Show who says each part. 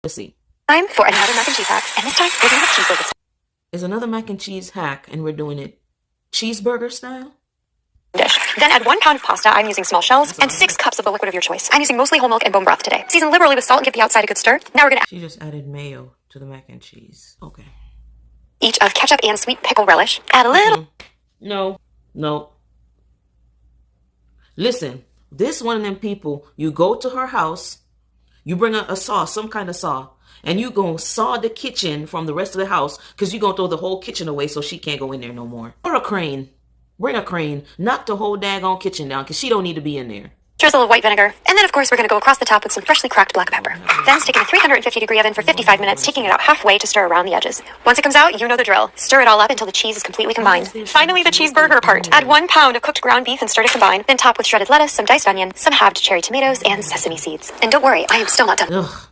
Speaker 1: Let's see.
Speaker 2: Time for another mac and cheese hack, and this time we're doing it cheeseburger
Speaker 1: Is another mac and cheese hack, and we're doing it cheeseburger style?
Speaker 2: dish. Then add 1 pound of pasta. I'm using small shells, and 6 cups of the liquid of your choice. I'm using mostly whole milk and bone broth today. Season liberally with salt and give the outside a good stir. Now we're gonna
Speaker 1: She just added mayo to the mac and cheese. Okay.
Speaker 2: each of ketchup and sweet pickle relish. Add a little.
Speaker 1: No. Listen, this one of them people, you go to her house, you bring a saw, some kind of saw, and you gonna saw the kitchen from the rest of the house because you gonna throw the whole kitchen away so she can't go in there no more. Or a crane. Bring a crane. Knock the whole daggone kitchen down because she don't need to be in there.
Speaker 2: Drizzle of white vinegar. And then, of course, we're going to go across the top with some freshly cracked black pepper. Then stick in a 350-degree oven for 55 minutes, taking it out halfway to stir around the edges. Once it comes out, you know the drill. Stir it all up until the cheese is completely combined. Finally, the cheeseburger part. Add 1 pound of cooked ground beef and stir to combine. Then top with shredded lettuce, some diced onion, some halved cherry tomatoes, and sesame seeds. And don't worry, I am still not done.
Speaker 1: Ugh.